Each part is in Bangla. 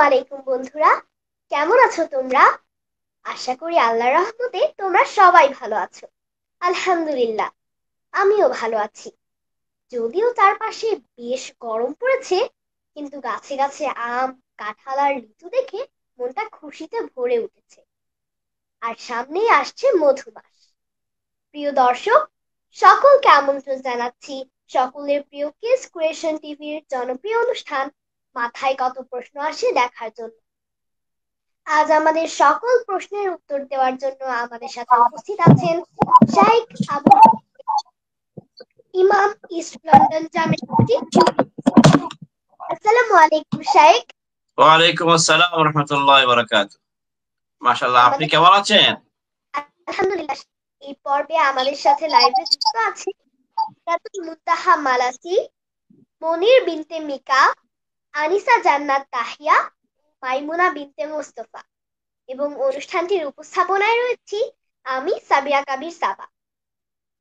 আলাইকুম বন্ধুরা, কেমন আছো তোমরা? আশা করি আল্লাহর রহমতে তোমরা সবাই ভালো আছো। আলহামদুলিল্লাহ, আমিও ভালো আছি। যদিও চারপাশে বেশ গরম পড়েছে, কিন্তু গাছে গাছে আম, কাঁঠাল আর লিচু দেখে মনটা খুশিতে ভরে উঠেছে। আর সামনেই আসছে মধু মাস। প্রিয় দর্শক, সকলকে আমন্ত্রণ জানাচ্ছি সকলের প্রিয় কিস ক্রিয়েশন টিভির জনপ্রিয় অনুষ্ঠান মাথায় কত প্রশ্ন আসে দেখার জন্য। আজ আমাদের সকল প্রশ্নের উত্তর দেওয়ার জন্য আমাদের সাথে উপস্থিত আছেন শাইখ আবু ইমাম, ইস্ট লন্ডন জামে মসজিদ, ইউকে। আসসালামু আলাইকুম শাইখ। ওয়ালাইকুম আসসালাম ওয়া রাহমাতুল্লাহি ওয়া বারাকাতুহু। মাশাআল্লাহ, আপনি আমাদের কেমন আছেন? আলহামদুলিল্লাহ, এই পর্বে আমাদের সাথে লাইভে যুক্ত আছে সিদরাতুল মুনতাহা মালাসি, মনির বিনতে মিকা, আনিসা জান্নাত তাহিয়া, মাইমুনা বিনতে মোস্তফা এবং অনুষ্ঠানটির উপস্থাপনায় রয়েছি আমি সাবিয়া কাবির সাবা।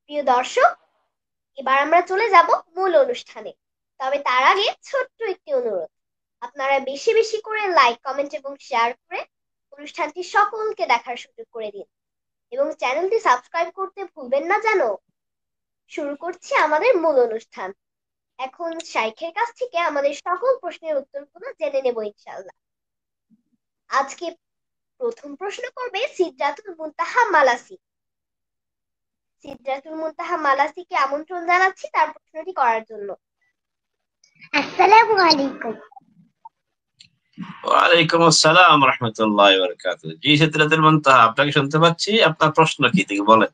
প্রিয় দর্শক, এবার আমরা চলে যাব মূল অনুষ্ঠানে। তবে তার আগে ছোট্ট একটি অনুরোধ, আপনারা বেশি বেশি করে লাইক, কমেন্ট এবং শেয়ার করে অনুষ্ঠানটি সকলকে দেখার সুযোগ করে দিন এবং চ্যানেলটি সাবস্ক্রাইব করতে ভুলবেন না যেন। শুরু করছি আমাদের মূল অনুষ্ঠান। এখন শাইখের কাছ থেকে আমাদের সকল প্রশ্নের উত্তরগুলো জেনে নেব ইনশাআল্লাহ। আজকে প্রথম প্রশ্ন করবে সিদরাতুল মুনতাহা মালাসি। সিদরাতুল মুনতাহা মালাসিকে আমন্ত্রণ জানাচ্ছি তার প্রশ্নটি করার জন্য। আসসালামু আলাইকুম। ওয়ালাইকুম আসসালাম ওয়া রাহমাতুল্লাহি ওয়া বারাকাতুহু। জি, সিদরাতুল মুনতাহা, আপনাকে শুনতে পাচ্ছি। আপনার প্রশ্ন কি থেকে বলেন।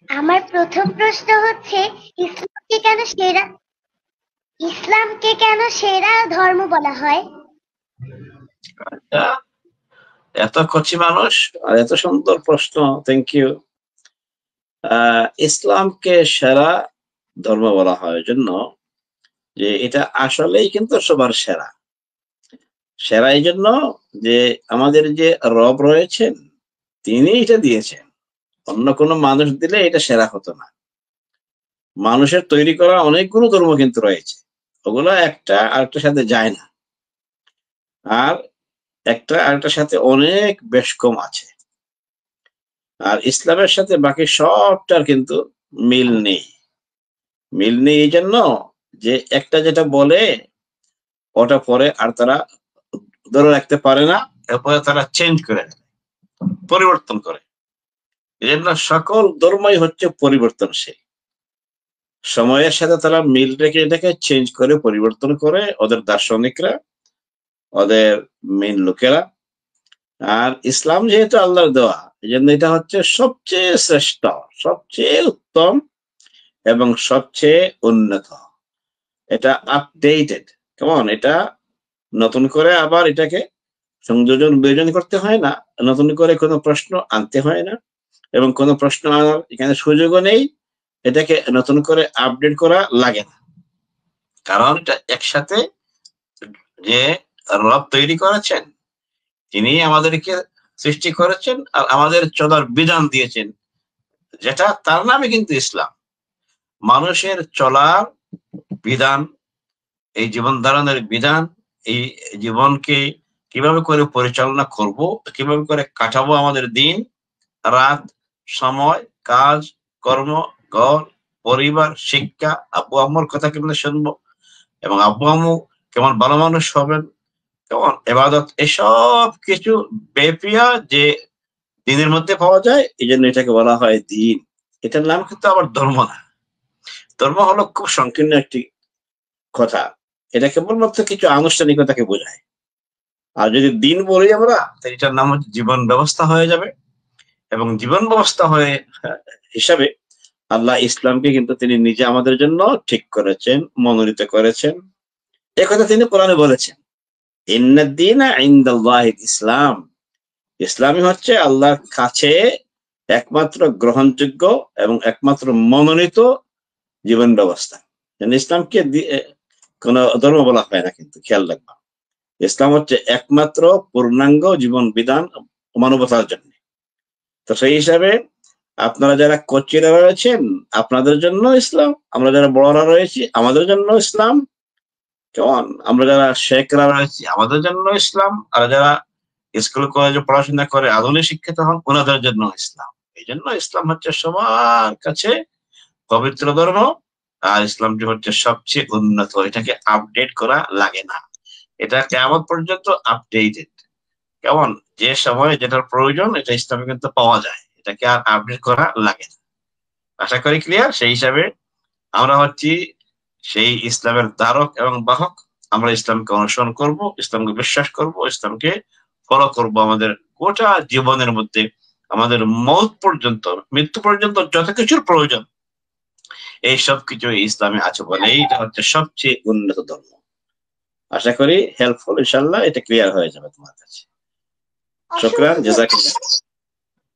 আমার প্রথম প্রশ্ন হচ্ছে, ইসলামকে কেন সেরা ধর্ম বলা হয়? আচ্ছা, এত কচি মানুষ আর এত সুন্দর প্রশ্ন, থ্যাংক ইউ। ইসলামকে সেরা ধর্ম বলা হয় জন্য যে এটা আসলেই কিন্তু সবার সেরা। সেরা এই জন্য যে আমাদের যে রব রয়েছেন তিনি এটা দিয়েছেন, অন্য কোনো মানুষ দিলে এটা সেরা হতো না। মানুষের তৈরি করা অনেকগুলো ধর্ম কিন্তু রয়েছে, ওগুলো একটা আরেকটার সাথে যায় না, আর একটা আরেকটার সাথে অনেক বেশ কম আছে। আর ইসলামের সাথে বাকি সবটার কিন্তু মিল নেই। মিল নেই এই জন্য যে একটা যেটা বলে ওটা পরে আর তারা ধরে রাখতে পারে না, এরপরে তারা চেঞ্জ করে দেয়, পরিবর্তন করে। এই জন্য সকল ধর্মই হচ্ছে পরিবর্তনশীল। সময়ের সাথে তারা মিল রেখে এটাকে চেঞ্জ করে, পরিবর্তন করে, ওদের দার্শনিকরা, ওদের মেন লোকেরা। আর ইসলাম যেহেতু আল্লাহর দেওয়া, এই জন্য এটা হচ্ছে সবচেয়ে শ্রেষ্ঠ, সবচেয়ে উত্তম এবং সবচেয়ে উন্নত। এটা আপডেটেড, কেমন, এটা নতুন করে আবার এটাকে সংযোজন বিয়োজন করতে হয় না, নতুন করে কোনো প্রশ্ন আনতে হয় না, এবং কোনো প্রশ্ন আনার এখানে সুযোগও নেই। এটাকে নতুন করে আপডেট করা লাগে না, কারণ এটা একসাথে যে রব তৈরি করেছেন তিনি আমাদেরকে সৃষ্টি করেছেন আর আমাদের চলার বিধান দিয়েছেন, যেটা তার নামে কিন্তু ইসলাম। মানুষের চলার বিধান, এই জীবন ধারণের বিধান, এই জীবনকে কিভাবে করে পরিচালনা করব, কিভাবে করে কাটাবো আমাদের দিন রাত, সময়, কাজ, কর্ম, ঘর, পরিবার, শিক্ষা, আব্বু আম্মুর কথা কেমন শুনবো, এবং আব্বু আম্মু কেমন ভালো মানুষ হবেন, কেমন এবাদত, এসব কিছু বেপিয়া যে দিনের মধ্যে পাওয়া যায়, এই জন্য এটাকে বলা হয় দিন। এটার নাম কিন্তু আবার ধর্ম না। ধর্ম হলো খুব সংকীর্ণ একটি কথা, এটা কেবলমাত্র কিছু আনুষ্ঠানিকতাকে বোঝায়। আর যদি দিন বলি আমরা, তাহলে এটার নাম হচ্ছে জীবন ব্যবস্থা হয়ে যাবে। এবং জীবন ব্যবস্থা হয়ে হিসাবে আল্লাহ ইসলামকে কিন্তু তিনি নিজে আমাদের জন্য ঠিক করেছেন, মনোনীত করেছেন। একথা তিনি কোরআনে বলেছেন, ইন্নাদ-দীনা ইনদাল্লাহিল ইসলাম। ইসলামই হচ্ছে আল্লাহর কাছে একমাত্র গ্রহণযোগ্য এবং একমাত্র মনোনীত জীবন ব্যবস্থা। ইসলামকে কোন ধর্ম বলা হয় না, কিন্তু খেয়াল রাখবা, ইসলাম হচ্ছে একমাত্র পূর্ণাঙ্গ জীবন বিধান মানবতার জন্য। তো সেই হিসাবে আপনারা যারা কচিরা রয়েছেন আপনাদের জন্য ইসলাম, আমরা যারা বড়রা রয়েছি আমাদের জন্য ইসলাম, কেমন আমরা যারা শেখরা রয়েছি আমাদের জন্য ইসলাম, আর যারা স্কুল কলেজে পড়াশোনা করে আধুনিক শিক্ষিত হন ওনাদের জন্য ইসলাম। এই জন্য ইসলাম হচ্ছে সবার কাছে পবিত্র ধর্ম, আর ইসলামটি হচ্ছে সবচেয়ে উন্নত। এটাকে আপডেট করা লাগে না, এটা কিয়ামত পর্যন্ত আপডেটেড। কেমন যে সময় যেটার প্রয়োজন এটা ইসলামে কিন্তু পাওয়া যায়, এটাকে আর আপডেট করা লাগে না। আশা করি ক্লিয়ার। সেই হিসাবে আমরা হচ্ছি সেই ইসলামের ধারক এবং বাহক। আমরা ইসলামকে অনুসরণ করব, ইসলামকে বিশ্বাস করব, ইসলামকে ফলো করব আমাদের গোটা জীবনের মধ্যে। আমাদের মৌত পর্যন্ত, মৃত্যু পর্যন্ত যত কিছুর প্রয়োজন এই সব কিছু ইসলামে আছে বলে এটা হচ্ছে সবচেয়ে উন্নত ধর্ম। আশা করি হেল্পফুল, ইনশাআল্লাহ এটা ক্লিয়ার হয়ে যাবে তোমার কাছে। শুকরান, জাযাকাল্লাহ।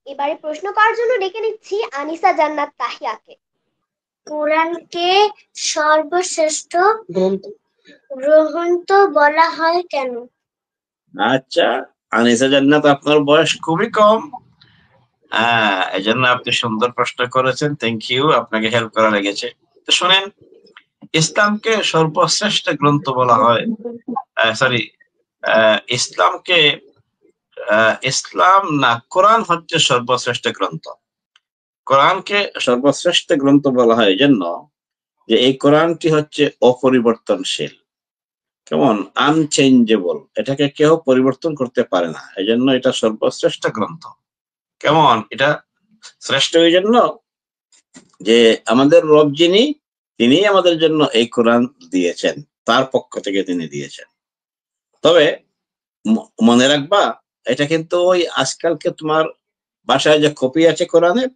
এবারে প্রশ্ন করার জন্য ডেকে নিচ্ছি আনিসা জান্নাত তাহিয়াকে। কোরআনকে সর্বশ্রেষ্ঠ গ্রন্থ বলা হয় কেন? আচ্ছা, আনিসা জান্নাত, আপনার বয়স খুবই কম, এই জন্য আপনি সুন্দর প্রশ্ন করেছেন। থ্যাংক ইউ, আপনাকে হেল্প করা লেগেছে। তো শোনেন, ইসলামকে সর্বশ্রেষ্ঠ গ্রন্থ বলা হয়, সরি, ইসলামকে ইসলাম না, কোরআন হচ্ছে সর্বশ্রেষ্ঠ গ্রন্থ। কোরআনকে সর্বশ্রেষ্ঠ গ্রন্থ বলা হয় এই জন্য যে এই কোরআনটি হচ্ছে অপরিবর্তনশীল, কেমন আনচেঞ্জেবল, এটাকে কেউ পরিবর্তন করতে পারে না। এই জন্য এটা সর্বশ্রেষ্ঠ গ্রন্থ। কেমন এটা শ্রেষ্ঠ এই জন্য যে আমাদের রব যিনি, তিনি আমাদের জন্য এই কোরআন দিয়েছেন, তার পক্ষ থেকে তিনি দিয়েছেন। তবে মনে রাখবা, এটা কিন্তু ওই আজকালকে তোমার বাসায় যে কপি আছে কোরআনের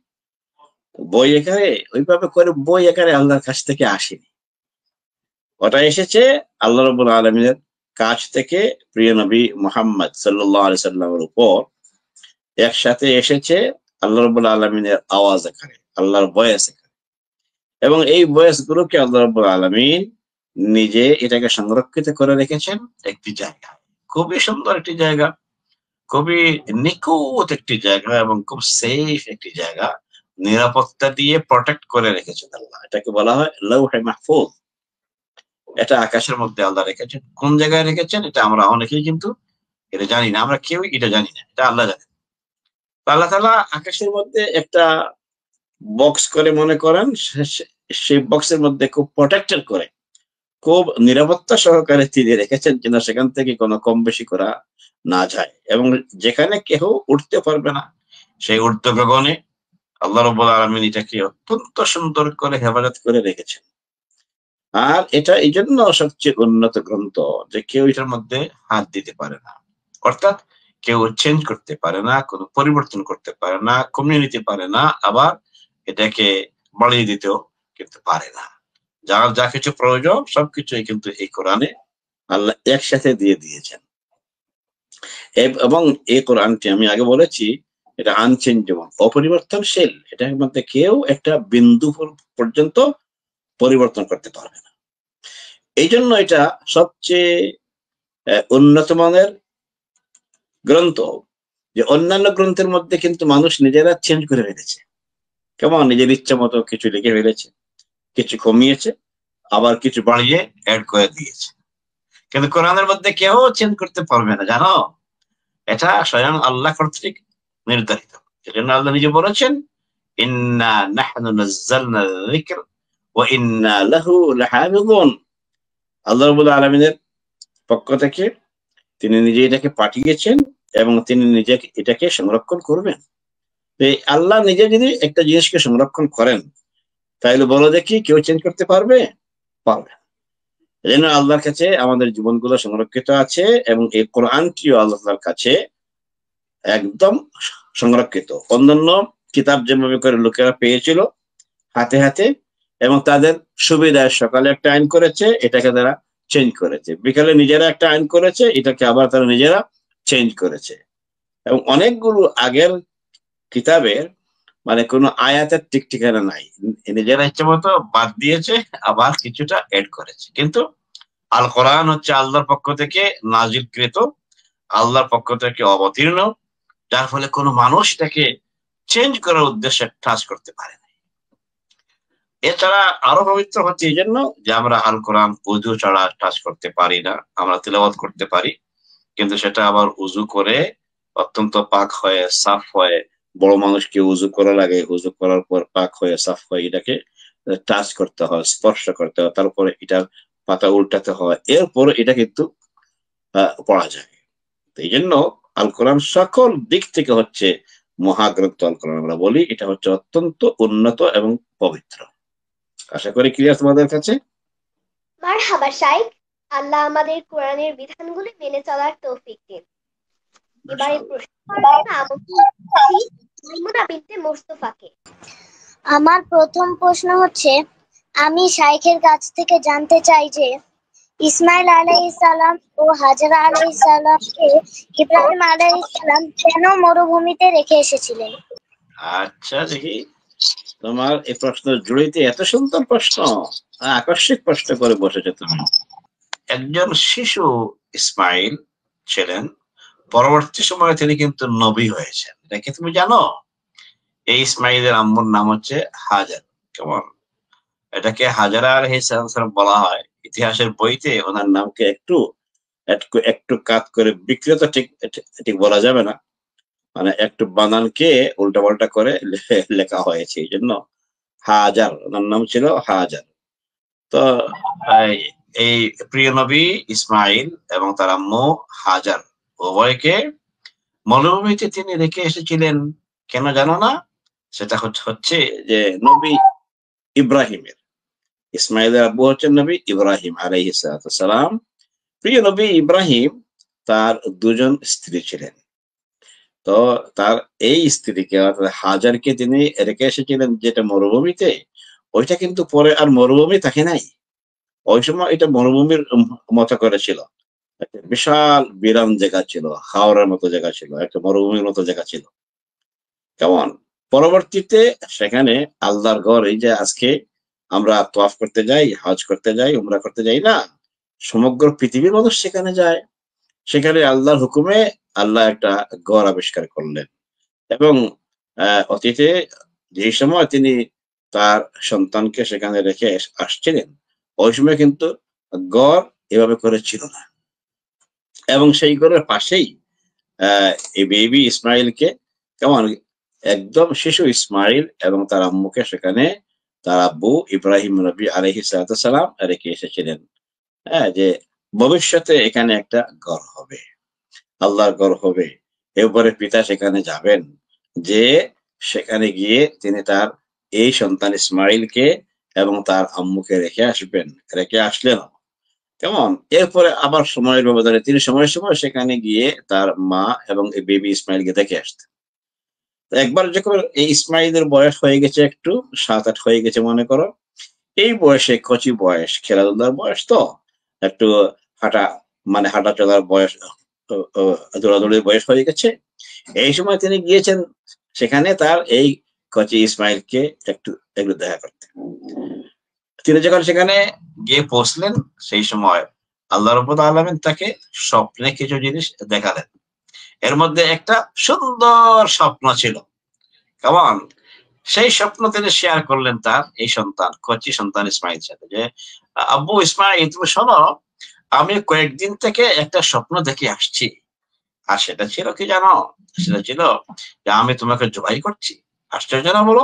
বই এখানে, ওইভাবে করে বই এখানে আল্লাহর কাছ থেকে আসেনি। ওটা এসেছে আল্লাহ রাব্বুল আলামিনের কাছ থেকে, প্রিয় নবী মুহাম্মদ সাল্লাল্লাহু আলাইহি সাল্লামের উপর একসাথে এসেছে আল্লাহ রাব্বুল আলামিনের আওয়াজ এখানে, আল্লাহর ভয়েস এখানে। এবং এই ভয়েস গুলোকে আল্লাহ রাব্বুল আলামিন নিজে এটাকে সংরক্ষিত করে রেখেছেন একটি জায়গা, খুবই সুন্দর একটি জায়গা, খুবই নিখুঁত একটি জায়গা, এবং খুব সেফ একটি জায়গা, নিরাপত্তা দিয়ে প্রটেক্ট করে রেখেছেন আল্লাহ। এটাকে বলা হয় লাউহে মাহফুজ। এটা আকাশের মধ্যে আল্লাহ রেখেছেন। কোন জায়গায় রেখেছেন এটা আমরা অনেকেই কিন্তু এটা জানি না, আমরা কেউই এটা জানি না, এটা আল্লাহ জানেন। আল্লাহ তাআলা আকাশের মধ্যে একটা বক্স করে মনে করেন, সেই বক্সের মধ্যে খুব প্রোটেক্টেড করে, খুব নিরাপত্তা সহকারে তিনি রেখেছেন যেন সেখান থেকে কোনো কম বেশি করা না যায়। এবং যেখানে কেউ উঠতে পারবে না সেই ঊর্ধ্ব গগনে আল্লাহ রাব্বুল আলামিন এটাকে অত্যন্ত সুন্দর করে হেফাজত করে রেখেছেন। আর এটা এই জন্য সবচেয়ে উন্নত গ্রন্থ যে কেউ এটার মধ্যে হাত দিতে পারে না, অর্থাৎ কেউ চেঞ্জ করতে পারে না, কোনো পরিবর্তন করতে পারে না, কমিয়ে নিতে পারে না, আবার এটাকে বাড়িয়ে দিতেও কিন্তু পারে না। যার যা কিছু প্রয়োজন সবকিছুই কিন্তু এই কোরআনে আল্লাহ একসাথে দিয়ে দিয়েছেন। এবং এই কোরআনটি আমি আগে বলেছি এটা আনচেঞ্জেবল, অপরিবর্তনশীল, এটার মধ্যে কেউ একটা বিন্দু পর্যন্ত পরিবর্তন করতে পারবে না। এই জন্য এটা সবচেয়ে উন্নত মানের গ্রন্থ। যে অন্যান্য গ্রন্থের মধ্যে কিন্তু মানুষ নিজেরা চেঞ্জ করে ফেলেছে, কেমন নিজের ইচ্ছা মতো কিছু লিখে ফেলেছে, কিছু কমিয়েছে, আবার কিছু বাড়িয়ে অ্যাড করে দিয়েছে। কিন্তু কোরআনের মধ্যে কেউ চেঞ্জ করতে পারবে না, জানো, এটা স্বয়ং আল্লাহ কর্তৃক নির্ধারিত। সেজন্য আল্লাহ নিজে বলেছেন, ইন্না নাহনু নাযালনা যিকর ওয়া ইন্না লাহু লাহাফিযুন। আল্লাহ রাব্বুল আলামিনের পক্ষ থেকে তিনি নিজে এটাকে পাঠিয়েছেন এবং তিনি নিজে এটাকে সংরক্ষণ করবেন। আল্লাহ নিজে যদি একটা জিনিসকে সংরক্ষণ করেন তাহলে বলো দেখি কেউ চেঞ্জ করতে পারবে? পারবে। এই জন্য আল্লাহর কাছে আমাদের জীবনগুলো সংরক্ষিত আছে, এবং এই কোরআনটিও আল্লাহর কাছে একদম সংরক্ষিত। অন্যান্য কিতাব যেভাবে করে লোকেরা পেয়েছিল হাতে হাতে, এবং তাদের সুবিধায় সকালে একটা আইন করেছে, এটাকে তারা চেঞ্জ করেছে, বিকালে নিজেরা একটা আইন করেছে, এটাকে আবার তারা নিজেরা চেঞ্জ করেছে। এবং অনেকগুলো আগের কিতাবের মানে কোনো আয়াতের ঠিক ঠিকানা নাই, নিজেরা ইচ্ছে মতো বাদ দিয়েছে, আবার কিছুটা এড করেছে। কিন্তু আল কোরআন হচ্ছে আল্লাহর পক্ষ থেকে নাজিলকৃত, আল্লাহর পক্ষ থেকে অবতীর্ণ, যার ফলে কোনো মানুষ তাকে চেঞ্জ করার উদ্দেশ্যে টাচ করতে পারে না। এছাড়া আরো পবিত্র হচ্ছে এই জন্য যে আমরা আল কোরআন উজু ছাড়া টাচ করতে পারি না। আমরা তিলাওয়াত করতে পারি, কিন্তু সেটা আবার উজু করে অত্যন্ত পাক হয়ে সাফ হয়ে, বড় মানুষকে উজু করা লাগে, উজু করার পর পাক হয়ে সাফ হয়ে এটাকে টাচ করতে হয়, স্পর্শ করতে হয়, তারপরে এটার পাতা উল্টাতে হয়, এরপর এটা কিন্তু পড়া যায়। এই জন্য আল কোরআন সকল দিক থেকে হচ্ছে মহাগ্রন্থ। আল কোরআন আমরা বলি এটা হচ্ছে অত্যন্ত উন্নত এবং পবিত্র। আশা করি ক্লিয়ার তোমাদের কাছে। মারহাবা শাইখ, আল্লাহ আমাদের কোরআনের বিধানগুলি মেনে চলার তৌফিক দিন। এবারে প্রশ্ন করার জন্য আমন্ত্রণ জানাচ্ছি মাইমুনা বিনতে মোস্তফাকে। আমার প্রথম প্রশ্ন হচ্ছে, আমি শাইখের কাছ থেকে জানতে চাই যে ইসমাইল আলাইহিস সালাম ও হাজরা আলাইহিস সালামকে ইব্রাহিম আলাইহিস সালাম কেন মরুভূমিতে রেখে এসেছিলেন? আচ্ছা, দেখি তোমার এই প্রশ্ন জুড়িতে এত সুন্দর প্রশ্ন, আকস্মিক প্রশ্ন করে বসেছে তুমি। একজন শিশু ইসমাইল ছিলেন, পরবর্তী সময়ে তিনি কিন্তু নবী হয়েছেন। এটা কি তুমি জানো? এই ইসমাইলের আম্মুর নাম হচ্ছে হাজার। কেমন, এটাকে হাজারা আলাইহিস সালাম বলা হয়। ইতিহাসের বইতে ওনার নামকে একটু একটু একটু কাট করে বিকৃত ঠিক ঠিক বলা যাবে না, মানে একটু বানানকে উল্টাপাল্টা করে লেখা হয়েছে, এই জন্য হাজার, ওনার নাম ছিল হাজার। তো এই প্রিয় নবী ইসমাইল এবং তার আম্মু হাজার উভয়কে মরুভূমিতে তিনি রেখে এসেছিলেন। কেন জানো না? সেটা হচ্ছে যে নবী ইব্রাহিমের, ইসমাইলের আব্বু হচ্ছেন নবী ইব্রাহিম আলাইহিস সালাম। প্রিয় নবী ইব্রাহিম তার দুজন স্ত্রী ছিলেন। তো তার এই স্ত্রীকে অর্থাৎ হাজারকে তিনি রেখে এসেছিলেন যেটা মরুভূমিতে, ওইটা কিন্তু পরে আর মরুভূমি থাকে নাই। ওই সময় এটা মরুভূমির মতো করে ছিল, একটা বিশাল বিরান জায়গা ছিল, হাওড়ের মতো জায়গা ছিল, একটা মরুভূমির মতো জায়গা ছিল। কেমন, পরবর্তীতে সেখানে আল্লাহর ঘর, এই যে আজকে আমরা তোয়াফ করতে যাই, হজ করতে যাই, উমরা করতে যাই না, সমগ্র পৃথিবীর মানুষ সেখানে যায়। সেখানে আল্লাহর হুকুমে আল্লাহ একটা ঘর আবিষ্কার করলেন, এবং অতীতে যে সময় তিনি তার সন্তানকে সেখানে রেখে আসছিলেন, ওই সময় কিন্তু গড় এভাবে করে ছিল না। এবং সেই গড়ের পাশেই এই বেবি ইসমাইলকে, কেমন, একদম শিশু ইসমাইল এবং তার আম্মুকে সেখানে তার আব্বু ইব্রাহিম নবী আলাইহিস সালাম রেখে এসেছিলেন। হ্যাঁ, যে ভবিষ্যতে এখানে একটা গড় হবে, আল্লাহর ঘর হবে, এরপরে পিতা সেখানে যাবেন, যে সেখানে গিয়ে তিনি তার এই সন্তান ইসমাইলকে এবং তার আম্মুকে রেখে আসবেন, রেখে আসলেন। কেমন, এরপরে আবার সময়ের ব্যবধানে তিনি সময় সময় সেখানে গিয়ে তার মা এবং এই বেবি ইসমাইলকে দেখে আসতেন। একবার যখন এই ইসমাইলের বয়স হয়ে গেছে, একটু 7-8 হয়ে গেছে মনে করো, এই বয়সে কচি বয়স, খেলাধুলার বয়স, তো একটু হাঁটা, মানে হাঁটা চলার বয়স, দৌড়াদৌড়ির বয়স হয়ে গেছে। এই সময় তিনি গিয়েছেন সেখানে তার এই কচি ইসমাইলকে একটু একটু দেখা করতে। তিনি যখন সেখানে গিয়ে পৌঁছলেন, সেই সময় আল্লাহ রাব্বুল আলামিন তাকে স্বপ্নে কিছু জিনিস দেখালেন। এর মধ্যে একটা সুন্দর স্বপ্ন ছিল। কেমন, সেই স্বপ্ন তিনি শেয়ার করলেন তার এই সন্তান, কচি সন্তান ইসমাইল সাথে, যে আব্বু ইসমাইল, তুমি শোনো, আমি কয়েকদিন থেকে একটা স্বপ্ন দেখে আসছি। আর সেটা ছিল কি জানো? সেটা ছিল যে আমি তোমাকে জবাই করছি। আশ্চর্য না বলো?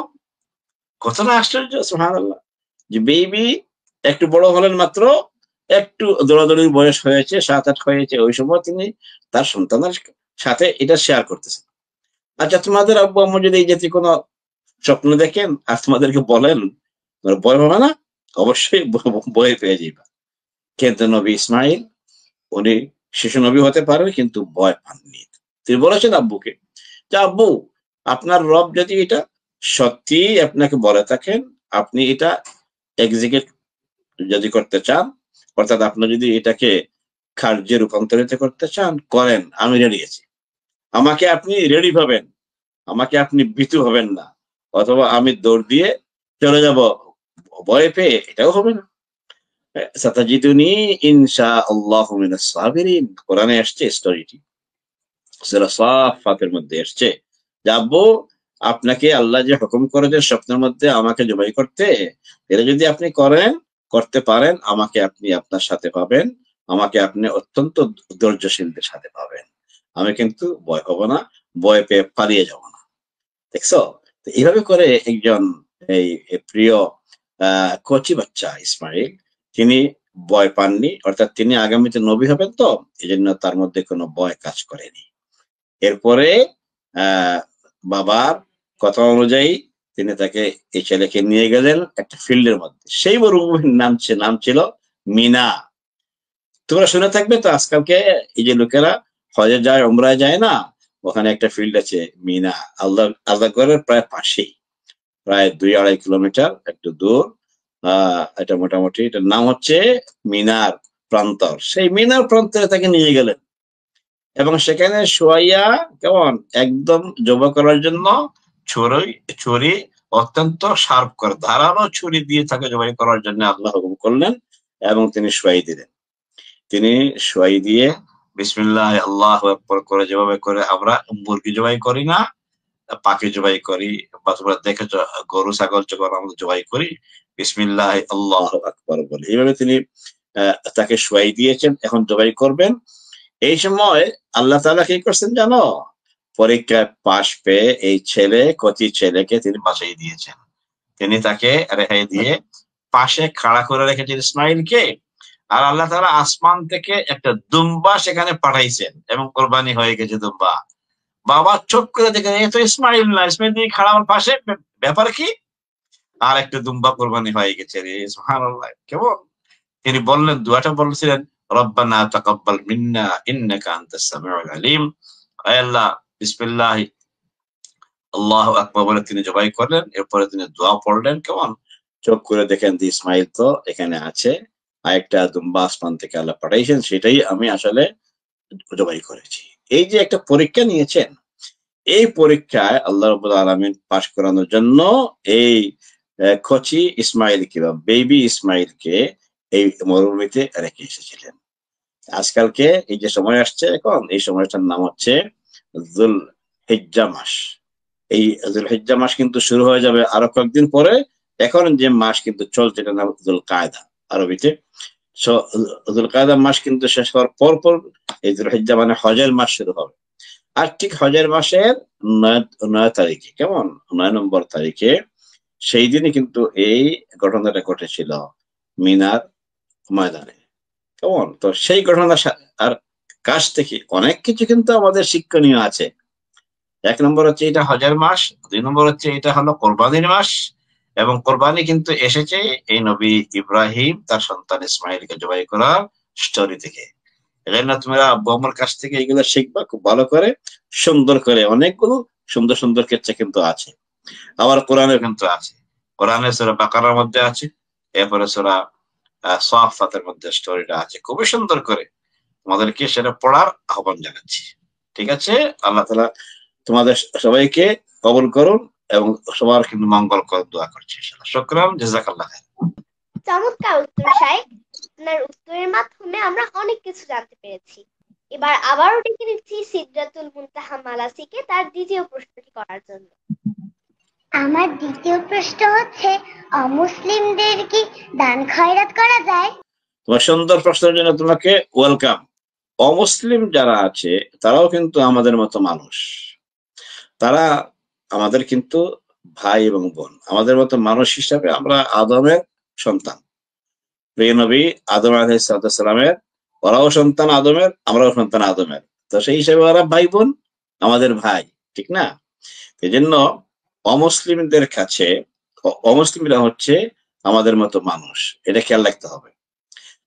কতটা আশ্চর্য! সুবহানাল্লাহ। যে বেবি একটু বড় হলেন মাত্র, একটু দৌড়াদৌড়ির বয়স হয়েছে, 7-8 হয়েছে, ওই সময় তিনি তার সন্তানের সাথে এটা শেয়ার করতেছেন। আচ্ছা, তোমাদের আব্বু আম্মু যদি এই জাতীয় কোনো স্বপ্ন দেখেন আর তোমাদেরকে বলেন, তোমরা ভয় পাবে না? অবশ্যই ভয় পেয়ে যাবে। কিন্তু নবী ইসমাইল, উনি শিশু নবী হতে পারেন কিন্তু ভয় পাননি। তিনি বলেছেন আব্বুকে যে আব্বু, আপনার রব যদি এটা সত্যি আপনাকে বলে থাকেন, আপনি এটা এক্সিকিউট যদি করতে চান, অর্থাৎ আপনি যদি এটাকে কার্যে রূপান্তরিত করতে চান, করেন, আমি রেডি আছি। আমাকে আপনি রেডি পাবেন, আমাকে আপনি ভীতু হবেন না, অথবা আমি দৌড় দিয়ে চলে যাব ভয় পেয়ে, এটাও হবে না। সাতাজিদুনি ইনশাআল্লাহু মিনাস সাবিরিন, কোরআনে আসছে স্টোরিটি, সূরা সাফফাতের মধ্যে আসছে যে আব্বু, আপনাকে আল্লাহ যে হুকুম করেছে স্বপ্নের মধ্যে আমাকে জবাই করতে, এটা যদি আপনি করতে পারেন, আমাকে আপনি আপনার সাথে পাবেন, আমাকে আপনি অত্যন্ত ধৈর্যশীলদের সাথে পাবেন। আমি কিন্তু ভয় পাবো না, ভয় পেয়ে পালিয়ে যাব না। দেখছো? তো এইভাবে করে একজন এই প্রিয় কচি বাচ্চা ইসমাইল, তিনি ভয় পাননি, অর্থাৎ তিনি আগামীতে নবী হবেন, তো এই জন্য তার মধ্যে কোনো ভয় কাজ করেনি। এরপরে বাবার কথা অনুযায়ী তিনি তাকে, এই ছেলেকে নিয়ে গেলেন একটা ফিল্ডের মধ্যে। সেই মরুভূমির নাম ছিল মিনা। তোমরা শুনে থাকবে তো, আজকালকে এই যে লোকেরা হজে যায়, উমরায় যায় না, ওখানে একটা ফিল্ড আছে মিনা, আল্লাহগড়ের প্রায় পাশেই, প্রায় 2-2.5 কিলোমিটার একটু দূর। এটা মোটামুটি, এটার নাম হচ্ছে মিনার প্রান্তর। সেই মিনার প্রান্তরে তাকে নিয়ে গেলেন এবং সেখানে শোয়াইয়া কেমন একদম জবা করার জন্য ছুরি অত্যন্ত শার্প করে ধারালো ছুরি দিয়ে তাকে জবাই করার জন্য আল্লাহ হুকুম করলেন এবং তিনি শোয়াই দিলেন। তিনি শোয়াই দিয়ে বিসমিল্লাহ আল্লাহু আকবার করে, যেভাবে করে আমরা মুরগি জবাই করি না, পাখি জবাই করি, বা তোমরা দেখেছ গরু ছাগল যখন আমরা জবাই করি, বিসমিল্লাহ আল্লাহু আকবার বলে, এইভাবে তিনি তাকে শোয়াই দিয়েছেন। এখন জবাই করবেন। এই সময় আল্লাহ তাআলা কি করছেন জানো? পরীক্ষায় পাশ পেয়ে এই কচি ছেলেকে তিনি বাঁচিয়ে দিয়েছেন। তিনি তাকে রেহাই দিয়ে পাশে খাড়া করে রেখেছেন ইসমাইলকে। আর আল্লাহ তাআলা আসমান থেকে একটা দুম্বা সেখানে পাঠাইছেন এবং কোরবানি হয়ে গেছে দুম্বা। বাবা চোখ করে দেখেন, এ তো ইসমাইল না, ইসমাইল দিয়ে খাড়া আমার পাশে, ব্যাপার কি? আর একটা দুম্বা কোরবানি হয়ে গেছে রে, সুবহানাল্লাহ। কেমন তিনি বললেন, দুয়াটা বলছিলেন, রব্বানা তাকাব্বাল মিন্না ইন্নাকা আনতাস সামিউল আলিম। আয় আল্লাহ, বিসমিল্লাহ আল্লাহু আকবার বলে তিনি জবাই করলেন। এরপরে তিনি দোয়া পড়লেন। কেমন চোখ করে দেখেন যে ইসমাইল তো এখানে আছে, আরেকটা দুম্বা আসমান থেকে আল্লাহ পাঠাইছেন, সেটাই আমি আসলে জবাই করেছি। এই যে একটা পরীক্ষা নিয়েছেন, এই পরীক্ষায় আল্লাহ রাব্বুল আলামিন পাশ করানোর জন্য এই কচি ইসমাইলকে বা বেবি ইসমাইলকে এই মরুভূমিতে রেখে এসেছিলেন। আজকালকে এই যে সময় আসছে, এখন এই সময়টার নাম হচ্ছে যুলহিজ্জা মাস। এই যুলহিজ্জা মাস কিন্তু শুরু হয়ে যাবে আরো কয়েকদিন পরে। এখন যে মাস কিন্তু চলছে, এটার নাম যুলকায়দা আরবিতে। যুলকায়দা মাস কিন্তু শেষ হওয়ার পর এই যুলহিজ্জা মানে হজের মাস শুরু হবে। আর ঠিক হজের মাসের 9 তারিখে, কেমন 9 নম্বর তারিখে, সেই দিনই কিন্তু এই ঘটনাটা ঘটেছিল মিনার ময়দানে। কেমন তো সেই ঘটনা আর কাছ থেকে অনেক কিছু কিন্তু আমাদের শিক্ষণীয় আছে। 1 নম্বর হচ্ছে এটা হজের মাস, 2 নম্বর হচ্ছে এটা হলো কোরবানির মাস, এবং কোরবানি কিন্তু এসেছে এই নবী ইব্রাহিম তার সন্তান ইসমাইলকে জবাই করার স্টোরি থেকে। এজন্য তোমরা আব্বু আম্মুর কাছ থেকে এগুলো শিখবা খুব ভালো করে, সুন্দর করে। অনেকগুলো সুন্দর সুন্দর কিচ্ছা কিন্তু আছে, আবার কোরআনে কিন্তু আছে। কোরআনে সূরা বাকারার মধ্যে আছে, এরপরে সূরা সাফাতের মধ্যে স্টোরিটা আছে খুবই সুন্দর করে। তোমাদেরকে সেটা পড়ার আহ্বান জানাচ্ছি। ঠিক আছে? আল্লাহ তাআলা তোমাদের সবাইকে কবুল করুন এবং সবার কিন্তু মঙ্গল করুন, দোয়া করছি ইনশাআল্লাহ। শুকরান, জাযাকাল্লাহ খাইর। চমৎকার উত্তর শাইখ। আপনার উত্তরের মাধ্যমে আমরা অনেক কিছু জানতে পেরেছি। এবার আবারও ডেকে নিচ্ছি সিদরাতুল মুনতাহা মালাসিকে তার দ্বিতীয় প্রশ্নটি করার জন্য। আমার দ্বিতীয় প্রশ্ন হচ্ছে, অমুসলিমদের কি দান খয়রাত করা যায়? তোমার সুন্দর প্রশ্নের জন্য তোমাকে ওয়েলকাম। অমুসলিম যারা আছে তারাও কিন্তু আমাদের মতো মানুষ, তারা আমাদের কিন্তু ভাই এবং বোন, আমাদের মতো মানুষ হিসাবে আমরা আদমের সন্তান। প্রিয় নবী আদম আলাইহিস সালামের, ওরাও সন্তান আদমের, আমরাও সন্তান আদমের, তো সেই হিসেবে ওরা ভাই বোন, আমাদের ভাই, ঠিক না? এই জন্য অমুসলিমদের কাছে অমুসলিমরা হচ্ছে আমাদের মতো মানুষ, এটা খেয়াল রাখতে হবে।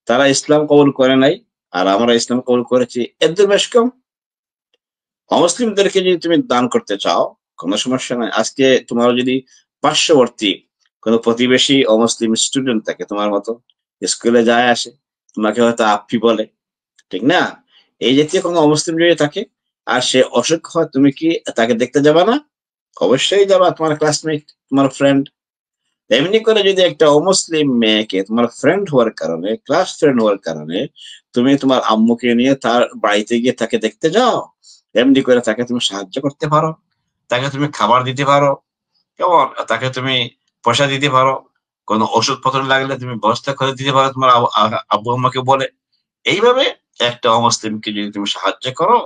তারা ইসলাম কবুল করে নাই আর আমরা ইসলাম কবুল করেছি, এর বেশ কম। অমুসলিমদেরকে যদি তুমি দান করতে চাও, কোনো সমস্যা নাই। আজকে তোমার যদি পার্শ্ববর্তী কোনো প্রতিবেশী অমুসলিম স্টুডেন্ট থাকে, তোমার মতো স্কুলে যায় আসে, তোমাকে হয়তো আপ্পি বলে, ঠিক না? এই জাতীয় কোনো অমুসলিম যদি থাকে আর সে অসুখ হয়, তুমি কি তাকে দেখতে যাবা না? অবশ্যই যাবা, তোমার ক্লাসমেট, তোমার ফ্রেন্ড। এমনি করে যদি একটা অমুসলিম মেয়েকে তোমার ফ্রেন্ড হওয়ার কারণে, ক্লাস ফ্রেন্ড হওয়ার কারণে তুমি তোমার আম্মুকে নিয়ে তার বাড়িতে গিয়ে তাকে দেখতে যাও, এমনি করে তাকে তুমি সাহায্য করতে পারো, তাকে তুমি খাবার দিতে পারো, কেমন, তাকে তুমি পয়সা দিতে পারো, কোনো ওষুধপত্র লাগলে তুমি ব্যবস্থা করে দিতে পারো তোমার আব্বু আম্মাকে বলে। এইভাবে একটা অমুসলিমকে যদি তুমি সাহায্য করো,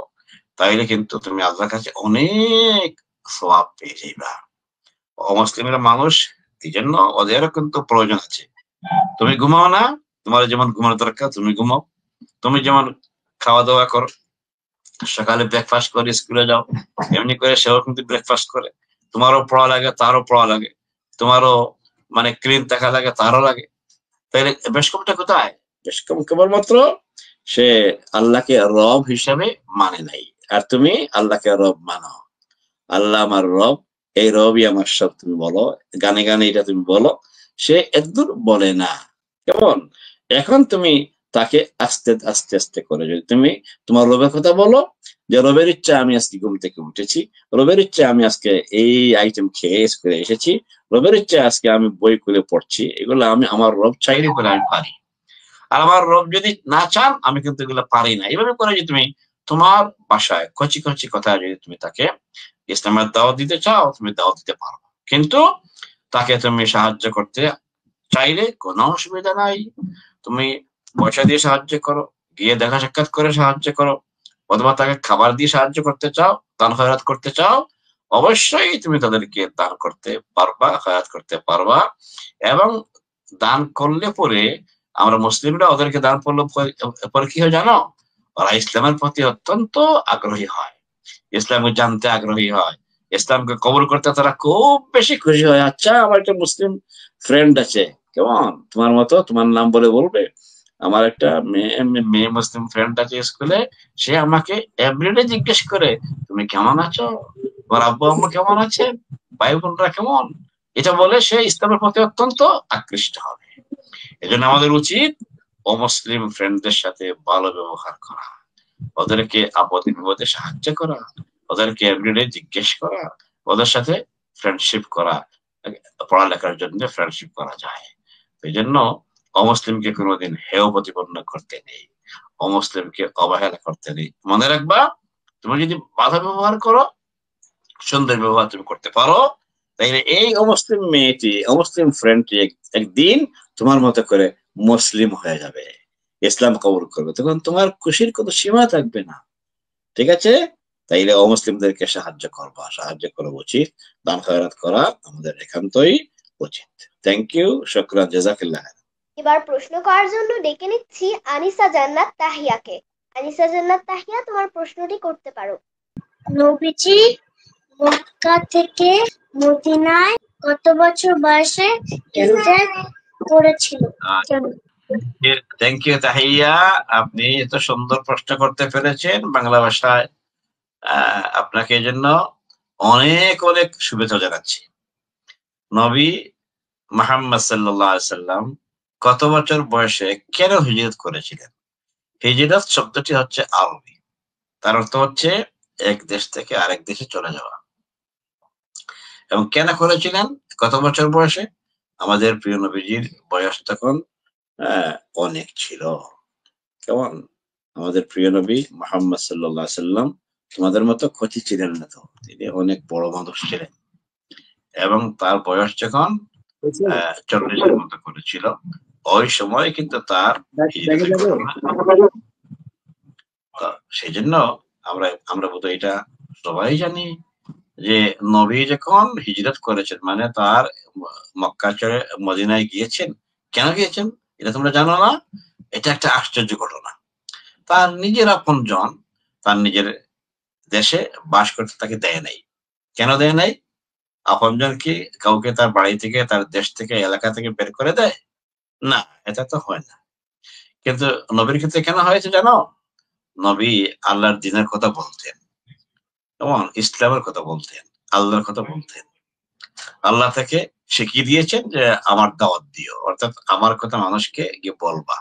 তাইলে কিন্তু তুমি আল্লাহর কাছে অনেক সওয়াব পেয়ে যাইবা। অমুসলিমের মানুষ, এই জন্য ওদেরও কিন্তু প্রয়োজন আছে। তুমি ঘুমাও না, তোমার যেমন ঘুমানোর দরকার তুমি ঘুমাও। তুমি যেমন খাওয়া দাওয়া করো, সকালে ব্রেকফাস্ট করে স্কুলে যাও, এমনি করে সেও কিন্তু ব্রেকফাস্ট করে। তোমারও পড়া লাগে, তারও পড়া লাগে, তোমারও মানে ক্লিন থাকা লাগে, তারও লাগে। তাহলে বেশ কমটা কোথায়? বেশ কম কেবলমাত্র সে আল্লাহকে রব হিসাবে মানে নাই, আর তুমি আল্লাহকে রব মানো। আল্লাহ আমার রব, এই রবই আমার সব তুমি বলো, গানে গানে এটা তুমি বলো, সে এদূর বলে না। কেমন? এখন তুমি তাকে আস্তে আস্তে আস্তে করে যদি তুমি তোমার রবের কথা বলো, যে রবের ইচ্ছা আমি আজকে ঘুম থেকে উঠেছি, রবের ইচ্ছা আমি আজকে এই আইটেম খেয়ে স্কুলে এসেছি, রবের ইচ্ছা আজকে আমি বই খুলে পড়ছি, এগুলো আমি আমার রব চাইলে করে আমি পারি। আর আমার রব যদি না চান আমি কিন্তু এগুলো পারি না। এইভাবে করে যদি তুমি তোমার বাসায় কচি কচি কথা যদি তুমি তাকে ইসলামের দাওয়াত দিতে চাও, তুমি দাওয়াত দিতে পারো। কিন্তু তাকে তুমি সাহায্য করতে চাইলে কোনো অসুবিধা নাই। তুমি পয়সা দিয়ে সাহায্য করো, গিয়ে দেখা সাক্ষাৎ করে সাহায্য করো, অথবা তাকে খাবার দিয়ে সাহায্য করতে চাও, দান খয়রাত করতে চাও, অবশ্যই তুমি তাদেরকে দান করতে পারবা, খয়রাত করতে পারবা। এবং দান করলে পরে আমরা মুসলিমরা ওদেরকে দান করলে পরে কি হয় জানো? ওরা ইসলামের প্রতি অত্যন্ত আগ্রহী হয়, ইসলামকে জানতে আগ্রহী হয়, ইসলামকে কবুল করতে তারা খুব বেশি খুশি হয়। আচ্ছা, আমার একটা মুসলিম ফ্রেন্ড আছে, কেমন, তোমার মতো, তোমার নাম বলে বলবে, আমার একটা মেয়ে মুসলিম ফ্রেন্ড আছে স্কুলে, সে আমাকে এভরিডে জিজ্ঞেস করে তুমি কেমন আছো, তোমার আব্বু আম্মু কেমন আছে, ভাই বোনরা কেমন। এটা বলে সে ইসলামের প্রতি অত্যন্ত আকৃষ্ট হবে। এজন্য আমাদের উচিত অমুসলিম ফ্রেন্ডদের সাথে ভালো ব্যবহার করা, ওদেরকে আপদে বিপদে সাহায্য করা, ওদেরকে এভরিডে জিজ্ঞেস করা, ওদের সাথে ফ্রেন্ডশিপ করা, পড়ালেখার জন্য ফ্রেন্ডশিপ করা যায়। এই জন্য অমুসলিমকে কোনোদিন হেয় প্রতিপন্ন করতে নেই, অমুসলিমকে অবহেলা করতে নেই। মনে রাখবা, তুমি যদি বাধা ব্যবহার করো, সুন্দর ব্যবহার তুমি করতে পারো, তাইলে এই অমুসলিম মেয়েটি, অমুসলিম ফ্রেন্ডটি একদিন তোমার মতো করে মুসলিম হয়ে যাবে, ইসলাম কবুল করবে, তখন তোমার খুশির কোনো সীমা থাকবে না। ঠিক আছে? তাইলে অমুসলিমদেরকে সাহায্য করবা, সাহায্য করা উচিত, দান খয়রাত করা আমাদের একান্তই উচিত। থ্যাংক ইউ, শুকরান, জাযাকাল্লাহ। এবার প্রশ্ন করার জন্য ডেকে নিচ্ছি আনিসা জান্নাত তাহিয়াকে। আনিসা জান্নাত তাহিয়া, তোমার প্রশ্নটি করতে পারো। নবীজি মক্কা থেকে মদিনায় কত বছর বয়সে হিজরত করেছিল? থ্যাংক ইউ তাহিয়া, আপনি এত সুন্দর প্রশ্ন করতে পেরেছেন বাংলা ভাষায়। আপনাকে এই জন্য অনেক অনেক শুভেচ্ছা জানাচ্ছি। নবী মুহাম্মদ সাল্লাল্লাহু আলাইহি সাল্লাম কত বছর বয়সে কেন হিজরত করেছিলেন? হিজরত শব্দটি হচ্ছে আরবি, তার অর্থ হচ্ছে এক দেশ থেকে আরেক দেশে চলে যাওয়া। এবং কেন করেছিলেন, কত বছর বয়সে? আমাদের প্রিয় নবীজির বয়স তখন অনেক ছিল। কেমন? আমাদের প্রিয় নবী মুহাম্মদ সাল্লাল্লাহু আলাইহি সাল্লাম তোমাদের মতো কচি ছিলেন না, তো তিনি অনেক বড় মানুষ ছিলেন। এবং তার বয়স যখন 40-এর মতো করেছিল, ওই সময় কিন্তু তার সেই জন্য আমরা বোধহয় এটা সবাই জানি যে নবী যখন হিজরত করেছেন, মানে তার মক্কা ছেড়ে মদিনায় গিয়েছেন। কেন গিয়েছেন এটা তোমরা জানো না? এটা একটা আশ্চর্য ঘটনা। তার নিজের আপনজন তার নিজের দেশে বাস করতে তাকে দেয় নাই। কেন দেয় নাই? আপনজন কি কাউকে তার বাড়ি থেকে, তার দেশ থেকে, এলাকা থেকে বের করে দেয়? না, এটা তো হয় না। কিন্তু নবীর ক্ষেত্রে কেন হয়েছে জানো? নবী আল্লাহর দ্বীনের কথা বলতেন, যেমন ইসলামের কথা বলতেন, আল্লাহর কথা বলতেন। আল্লাহ থেকে শিখিয়ে দিয়েছেন যে আমার দাওয়াত দিও, অর্থাৎ আমার কথা মানুষকে গিয়ে বলবা।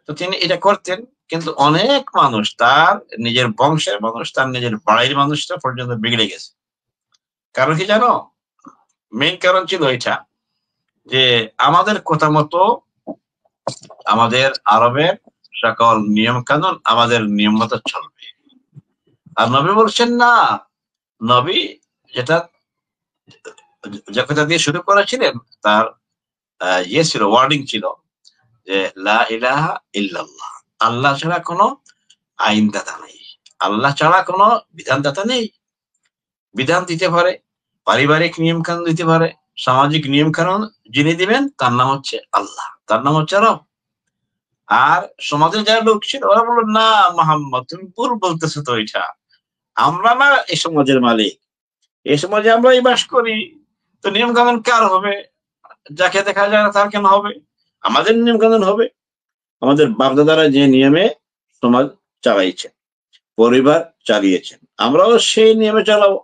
তো তিনি এটা করতেন, কিন্তু অনেক মানুষ, তার নিজের বংশের মানুষ, তার নিজের বাড়ির মানুষটা পর্যন্ত বিগড়ে গেছে। কারণ কি জানো? মেইন কারণ ছিল এটা যে আমাদের কথা মতো আমাদের আরবের সকল নিয়ম কানুন আমাদের নিয়ম মতো চলবে। আর নবী বলছেন না, নবী যেটা যে কথা দিয়ে শুরু করেছিলেন তার ইয়ে ছিল, ওয়ার্ডিং ছিল যে লা ইলাহা ইল্লাল্লাহ, আল্লাহ ছাড়া কোনো আইনদাতা নেই, আল্লাহ ছাড়া কোনো বিধানদাতা নেই। বিধান দিতে পারে, পারিবারিক নিয়ম কানুন দিতে পারে, সামাজিক নিয়ম কানুন যিনি দিবেন তার নাম হচ্ছে আল্লাহ, তার নাম হচ্ছে রব। আর সমাজের যারা লোক ছিল ওরা বললো না মোহাম্মদ তুমি ভুল বলতেছো, তো এটা আমরা না এই সমাজের মালিক, এই সমাজে আমরাই বাস করি, তো নিয়ম কানুন কার হবে? যাকে দেখা যায় না তার কেন হবে? আমাদের নিয়ম কানুন হবে। আমাদের বাপদাদারা যে নিয়মে সমাজ চালাইছেন, পরিবার চালিয়েছেন, আমরাও সেই নিয়মে চালাবো।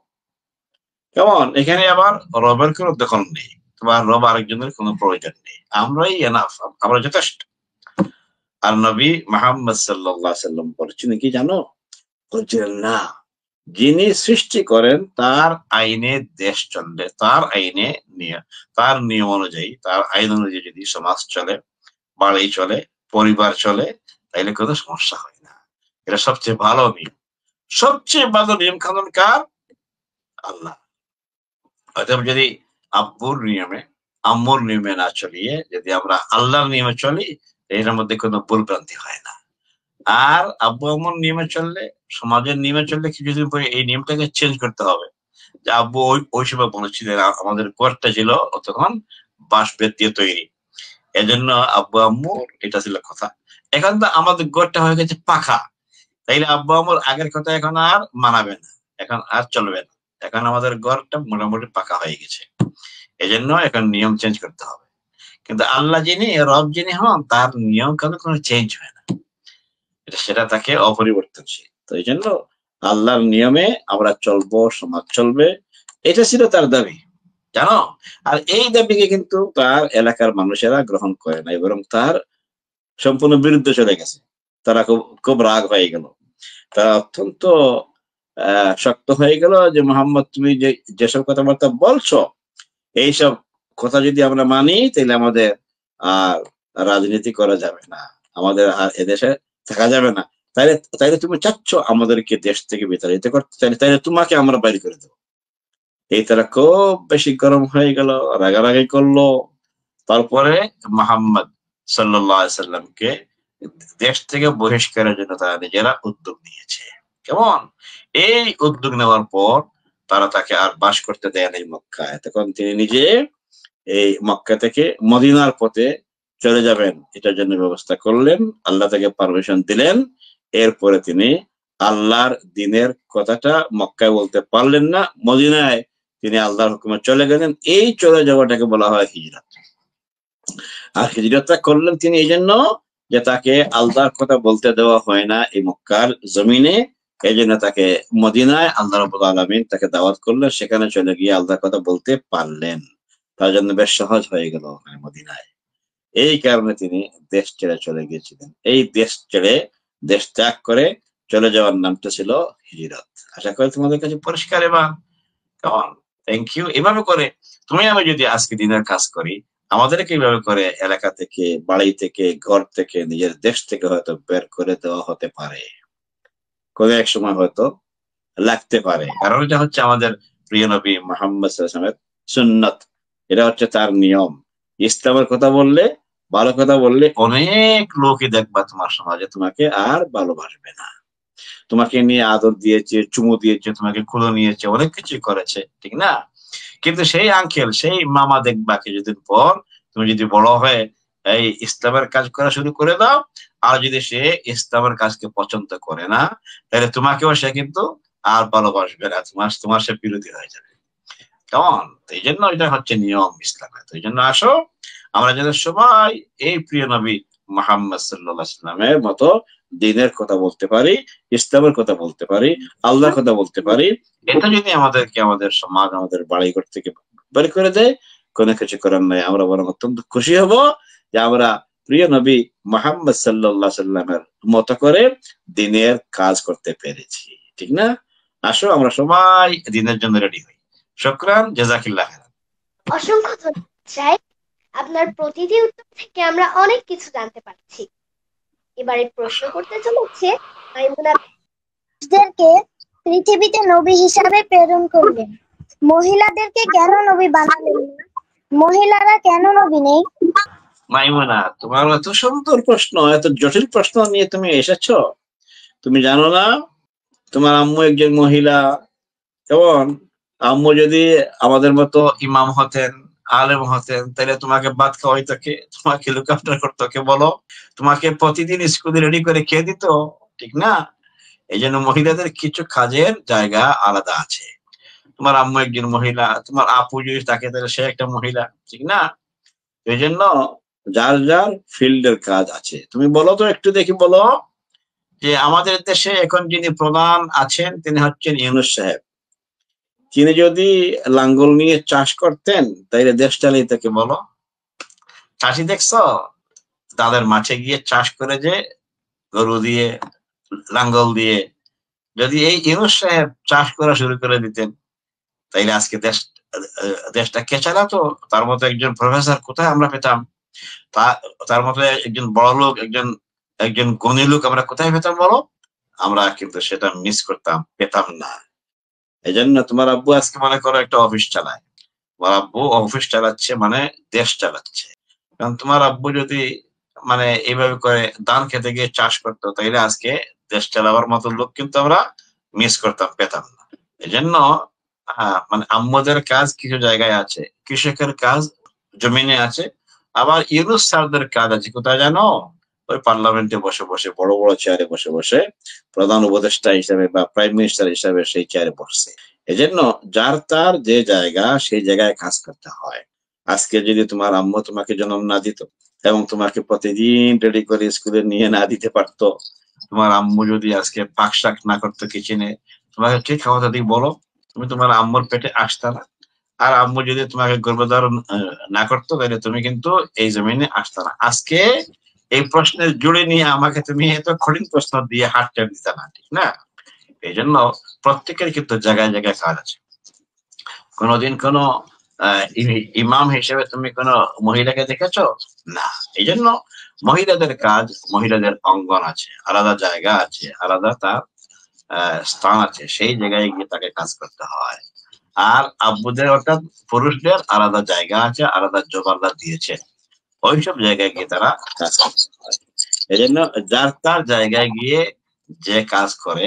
কেমন? এখানে আবার রবের কোনো দখল নেই, তোমার রব আরেকজনের কোনো প্রয়োজন নেই, আমরাই এনাফ, আমরা যথেষ্ট। আর নবী মুহাম্মদ সাল্লাল্লাহু আলাইহি সাল্লাম বলেছেন কি জানো? বলছিলেন না, যিনি সৃষ্টি করেন তার আইনে দেশ চললে, তার আইনে তার নিয়ম অনুযায়ী, তার আইন অনুযায়ী যদি সমাজ চলে, বাড়ি চলে, পরিবার চলে, তাইলে কোনো সমস্যা হয় না। এটা সবচেয়ে ভালো নিয়ম। সবচেয়ে ভালো নিয়ম কানুন কার? আল্লাহ। অতএব যদি আব্বুর নিয়মে, আম্মুর নিয়মে না চলিয়ে যদি আমরা আল্লাহর নিয়মে চলি, এর মধ্যে কোনো ভুলভ্রান্তি হয় না। আর আব্বু আম্মুর নিয়মে চললে, সমাজের নিয়মে চললে কিছুদিন পরে এই নিয়মটাকে চেঞ্জ করতে হবে। যে আব্বু ওই সময় বলেছিলেন আমাদের ঘরটা ছিল তখন বাঁশ বেত দিয়ে তৈরি, এজন্য আব্বু আম্মুর এটা ছিল কথা। এখন তো আমাদের ঘরটা হয়ে গেছে পাখা, তাইলে আব্বু আম্মুর আগের কথা এখন আর মানাবে না, এখন আর চলবে না। এখন আমাদের ঘরটা মোটামুটি পাকা হয়ে গেছে, এজন্য এখন নিয়ম চেঞ্জ করতে হবে। কিন্তু আল্লাহ যিনি, রব যিনি হন, তার নিয়ম কানুন কোনো চেঞ্জ হয় না, সেটা তাকে অপরিবর্তনশীল। তো এই জন্য আল্লাহর নিয়মে আমরা চলবো, সমাজ চলবে, এটা ছিল তার দাবি, জানো। আর এই দাবিকে কিন্তু তার এলাকার মানুষেরা গ্রহণ করে নাই, বরং তার সম্পূর্ণ বিরুদ্ধে চলে গেছে। তারা খুব খুব রাগ হয়ে গেল, তারা অত্যন্ত শক্ত হয়ে গেল যে মোহাম্মদ তুমি যেসব কথাবার্তা বলছো, এইসব কথা যদি আমরা মানি তাহলে আমাদের আর রাজনীতি করা যাবে না, আমাদের আর এদেশে থাকা যাবে না। তাইলে তাইলে তুমি চাচ্ছ আমাদেরকে দেশ থেকে বিতাড়িত করতে, তাইলে তোমাকে আমরা বাইর করে দেবো। এই তারা খুব বেশি গরম হয়ে গেল, রাগারাগি করলো। তারপরে মুহাম্মদ সাল্লাল্লাহু আলাইহি সাল্লামকে দেশ থেকে বহিষ্কারের জন্য তারা নিজেরা উদ্যোগ নিয়েছে। কেমন? এই উদ্যোগ নেওয়ার পর তারা তাকে আর বাস করতে দেয় নাই মক্কায়। তখন তিনি নিজে এই মক্কা থেকে মদিনার পথে চলে যাবেন, এটার জন্য ব্যবস্থা করলেন, আল্লাহ তাকে পারমিশন দিলেন। এরপরে তিনি আল্লাহর দিনের কথাটা মক্কায় বলতে পারলেন না, মদিনায় তিনি আল্লাহর হুকুমে চলে গেলেন। এই চলে যাওয়াটাকে বলা হয় হিজরত। আর হিজরতটা করলেন তিনি এই জন্য যে তাকে আল্লাহর কথা বলতে দেওয়া হয় না এই মক্কার জমিনে, এই জন্য তাকে মদিনায় আল্লাহ রাব্বুল আলামিন তাকে দাওয়াত করলেন, সেখানে চলে গিয়ে আল্লাহর কথা বলতে পারলেন। তার জন্য বেশ সহজ হয়ে গেল ওখানে মদিনায়। এই কারণে তিনি দেশ ছেড়ে চলে গিয়েছিলেন। এই দেশ ছেড়ে, দেশ ত্যাগ করে চলে যাওয়ার নামটা ছিল হিজরত। আশা করি তোমাদের কাছে পরিষ্কার। এবার কেমন? Thank you. এভাবে করে তুমি আমি যদি আজকে দিনের কাজ করি, আমাদেরকে এইভাবে করে এলাকা থেকে, বাড়ি থেকে, ঘর থেকে, নিজের দেশ থেকে হয়তো বের করে দেওয়া হতে পারে, কোনো এক সময় হয়তো লাগতে পারে। কারণ এটা হচ্ছে আমাদের প্রিয় নবী মুহাম্মদ সাল্লাল্লাহু আলাইহি ওয়াসাল্লামের সুন্নাত, এটা হচ্ছে তার নিয়ম। ইসলামের কথা বললে, ভালো কথা বললে, অনেক লোকই দেখবা তোমার সমাজে তোমাকে আর ভালোবাসবে না। তোমাকে নিয়ে আদর দিয়েছে, চুমু দিয়েছে, তোমাকে কুলো নিয়েছে, অনেক কিছু করেছে, ঠিক না? কিন্তু সেই আঙ্কেল, সেই মামা দেখবা কিছুদিন পর তুমি যদি বড় হয়ে এই ইসলামের কাজ করা শুরু করে দাও, আর যদি সে ইসলামের কাজকে পছন্দ করে না, তাহলে তোমাকেও সে কিন্তু আর ভালোবাসবে না, তোমার সে বিরোধী হয়ে যাবে। কেমন? তো এই জন্য এটা হচ্ছে নিয়ম ইসলামের। তো এই জন্য আসো আমরা যেন সবাই এই প্রিয় নবী মুহাম্মদ সাল্লাল্লাহু আলাইহি ওয়াসাল্লামের মতো দ্বীনের কথা বলতে পারি, ইসলামের কথা বলতে পারি, আল্লাহর কথা বলতে পারি। এটা যদি আমাদেরকে আমাদের সমাজ, আমাদের বাড়িঘর থেকে বের করে দেয়, কোনো কিছু করার নাই। আমরা বরং অত্যন্ত খুশি হব যে আমরা প্রিয় নবী মুহাম্মদ সাল্লাল্লাহু আলাইহি ওয়াসাল্লামের মতো করে দ্বীনের কাজ করতে পেরেছি, ঠিক না? আসো আমরা সবাই দ্বীনের জন্য রেডি হই। শুকরান, জাযাকিল্লাহ খাইরান। অসংখ্য ধন্যবাদ শাইখ, আপনার প্রতিটি উত্তর থেকে আমরা অনেক কিছু জানতে পারছি। এবারে প্রশ্ন করতে চলেছে মাইমুনা মানুষদেরকে পৃথিবীতে নবী হিসাবে প্রেরণ করলেন, মহিলাদেরকে কেন নবী বানালেন না? মহিলারা কেন নবী নেই? মাইমুনা, তোমার এত সুন্দর প্রশ্ন, এত জটিল প্রশ্ন নিয়ে তুমি এসেছো। তুমি জানো না তোমার আম্মু একজন মহিলা? কেমন? আম্মু যদি আমাদের মতো ইমাম হতেন, আলেম হতেন, তাহলে তোমাকে ভাত খাওয়াইতো কে? তোমাকে লুক আফটার করতো কে বলো? তোমাকে প্রতিদিন স্কুলে রেডি করে কে দিত? ঠিক না? এই জন্য মহিলাদের কিছু কাজের জায়গা আলাদা আছে। তোমার আম্মু একজন মহিলা, তোমার আপু যদি থাকে তাহলে সে একটা মহিলা, ঠিক না? এই জন্য যার যার ফিল্ডের কাজ আছে। তুমি বলো তো একটু দেখি, বলো যে আমাদের দেশে এখন যিনি প্রধান আছেন তিনি হচ্ছেন ইউনূস সাহেব। তিনি যদি লাঙ্গল নিয়ে চাষ করতেন তাইলে দেশ চালাইতো কে বলো? চাষি দেখছো তাদের মাঠে গিয়ে চাষ করে যে গরু দিয়ে, লাঙ্গল দিয়ে, যদি এই ইউনূস সাহেব চাষ করা শুরু করে দিতেন তাইলে আজকে দেশটা কে চালাতো? তার মতো একজন প্রফেসর কোথায় আমরা পেতাম? তার মতো একজন বড় লোক, একজন একজন গুণী লোক আমরা কোথায় পেতাম বলো? আমরা কিন্তু সেটা মিস করতাম, পেতাম না। এই জন্য তোমার আব্বু আজকে মনে করো একটা অফিস চালায়, তোমার আব্বু অফিস চালাচ্ছে মানে দেশ চালাচ্ছে। কারণ তোমার আব্বু যদি মানে এইভাবে করে ধান খেতে গিয়ে চাষ করতো তাইলে আজকে দেশ চালাবার মতো লোক কিন্তু আমরা মিস করতাম, পেতাম না। এই জন্য মানে আম্মুদের কাজ কিছু জায়গায় আছে, কৃষকের কাজ জমিনে আছে, আবার ইউনূস স্যারদের কাজ আছে কোথায় জানো? ওই পার্লামেন্টে বসে বসে, বড় বড় চেয়ারে বসে বসে প্রধান উপদেষ্টা হিসাবে বা প্রাইম মিনিস্টার হিসাবে সেই চেয়ারে বসছে। এজন্য যার তার যে জায়গা সেই জায়গায় কাজ করতে হয়। আজকে যদি তোমার আম্মু তোমাকে জন্ম না দিত এবং তোমাকে প্রতিদিন রেডি করে স্কুলে নিয়ে না দিতে পারতো, তোমার আম্মু যদি আজকে পাক শাক না করতো কিচেনে, তোমাকে কে খাওয়াতে দিই বলো? তুমি তোমার আম্মুর পেটে আসতা না। আর আম্মু যদি তোমাকে গর্ভধারণ না করতো তাহলে তুমি কিন্তু এই জমিনে আসতা না। আজকে এই প্রশ্নের জুড়ে নিয়ে আমাকে তুমি এত কঠিন প্রশ্ন দিয়ে হাতটা দিতে না, ঠিক না? এই জন্য প্রত্যেকের কিন্তু জায়গায় জায়গায় কাজ আছে। কোনোদিন কোনো ইমাম হিসেবে তুমি কোনো মহিলাকে দেখেছো? না। এই জন্য মহিলাদের কাজ, মহিলাদের অঙ্গন আছে, আলাদা জায়গা আছে, আলাদা তার স্থান আছে, সেই জায়গায় গিয়ে তাকে কাজ করতে হয়। আর আব্বুদের অর্থাৎ পুরুষদের আলাদা জায়গা আছে, আলাদা জব আল্লাহ দিয়েছে, ওইসব জায়গায় গিয়ে তারা কাজ করতে হয়। এই জন্য যার তার জায়গায় গিয়ে যে কাজ করে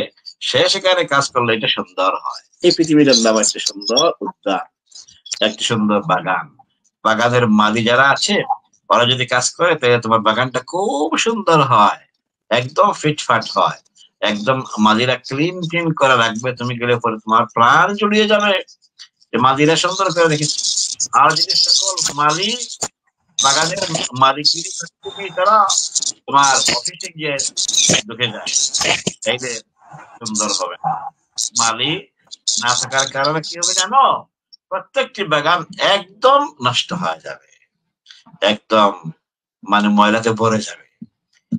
সে সেখানে কাজ করলে এটা সুন্দর হয়। এই পৃথিবীর নাম একটা সুন্দর উদ্যান, একটা সুন্দর বাগান। বাগানের মালি যারা আছে ওরা যদি কাজ করে তাহলে তোমার বাগানটা খুব সুন্দর হয়, একদম ফিটফাট হয়, একদম মালিরা ক্লিন ক্লিন করে রাখবে। তুমি গেলে পরে তোমার প্রাণ জুড়িয়ে যাবে যে মালিরা সুন্দর করে রেখেছে। আর যদি সকল মালি বাগানের মালিকিরি তারা তোমার অফিসে গিয়ে ঢুকে যায় তাইলে সুন্দর হবে না। মালি না থাকার কারণে কি হবে জানো? প্রত্যেকটি বাগান একদম নষ্ট হয়ে যাবে, একদম মানে ময়লাতে ভরে যাবে।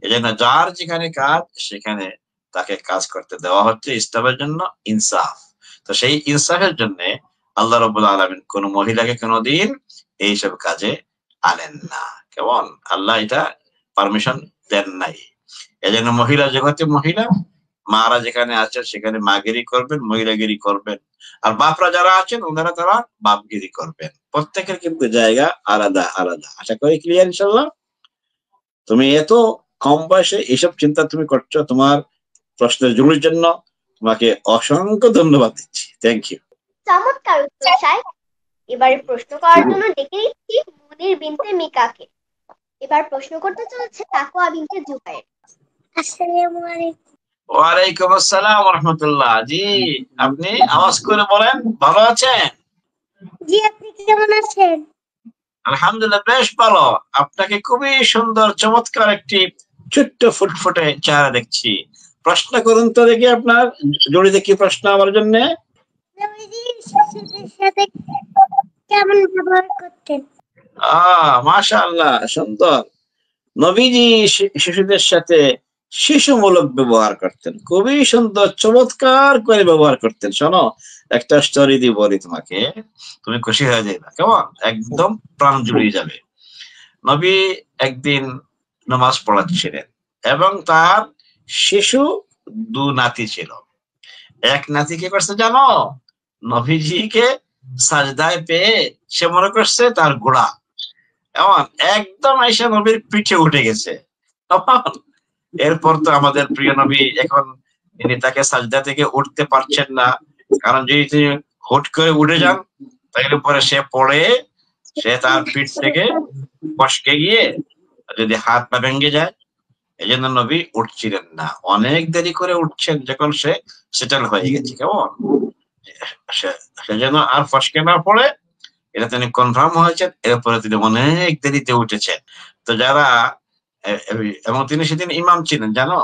এই জন্য যার যেখানে কাজ সেখানে তাকে কাজ করতে দেওয়া হচ্ছে ইসলামের জন্য, ইনসাফ। তো সেই ইনসাফের জন্য আল্লাহ রাব্বুল আলামিন কোন মহিলাকে কোনোদিন এইসব কাজে আনেন না। কেমন? আল্লাহ এটা পারমিশন দেন নাই। এই জন্য মহিলা জগতে মহিলা, মারা যেখানে আছেন সেখানে মাগিরি করবেন, মহিলাগিরি করবেন। আর বাপরা যারা আছেন ওনারা তারা বাপগিরি করবেন। প্রত্যেকের কিন্তু জায়গা আলাদা আলাদা। আশা করি ক্লিয়ার ইনশাল্লাহ। তুমি এত কম বয়সে এইসব চিন্তা তুমি করছো, তোমার প্রশ্নের জরুরির জন্য তোমাকে অসংখ্য ধন্যবাদ দিচ্ছি। Thank you. চমৎকার উত্তর সাহেব। এবারে প্রশ্ন করার জন্য ডেকে নিচ্ছি মুনির বিনতে মিকাকে। এবার প্রশ্ন করতে চলেছে তাকওয়া বিনতে জুবাইর। আসসালামু আলাইকুম। ওয়ালাইকুম আসসালাম ওয়া রাহমাতুল্লাহ। জি, আপনি আওয়াজ করে বলেন, ভালো আছেন? জি, আপনি কেমন আছেন? আলহামদুলিল্লাহ, বেশ ভালো। আপনাকে খুবই সুন্দর চমৎকার একটি ছোট্ট ফুটফুটে চেহারা দেখছি। প্রশ্ন করুন তো দেখি, আপনার জড়িত কি প্রশ্ন আমার জন্য? নবীজি শিশুদের সাথে কেমন ব্যবহার করতেন? মাশাআল্লাহ, সুন্দর। নবীজি শিশুদের সাথে শিশুমূলক ব্যবহার করতেন, খুবই সুন্দর চমৎকার করে ব্যবহার করতেন। শোনো, একটা স্টোরি দিয়ে বলি তোমাকে, তুমি খুশি হয়ে যাবে, কেমন? একদম প্রাণ জুড়িয়ে যাবে। নবী একদিন নামাজ পড়াচ্ছিলেন এবং তার শিশু দু নাতি ছিল। এক নাতি কি করছে জানো? নবীজিকে সাজদায় পেয়ে সে মনে করছে তার গোড়া এমন একদম আইসা নবীর পিঠে উঠে গেছে। এরপর তো আমাদের প্রিয় নবী এখন তিনি তাকে সাজদা থেকে উঠতে পারছেন না, কারণ যদি তিনি হুট করে উঠে যান তাহলে পরে সে পড়ে সে তার পিঠ থেকে ফসকে গিয়ে যদি হাত পা ভেঙে যায়। এই জন্য নবী উঠছিলেন না, অনেক দেরি করে উঠছেন যখন সে সেটেল হয়ে গেছে। কেমন সে যেন আর ফসকে না পড়ে এটা তিনি কনফার্ম হয়েছেন, এরপরে তিনি অনেক দেরিতে উঠেছেন। তো যারা এবং তিনি সেদিন ইমাম ছিলেন, জানো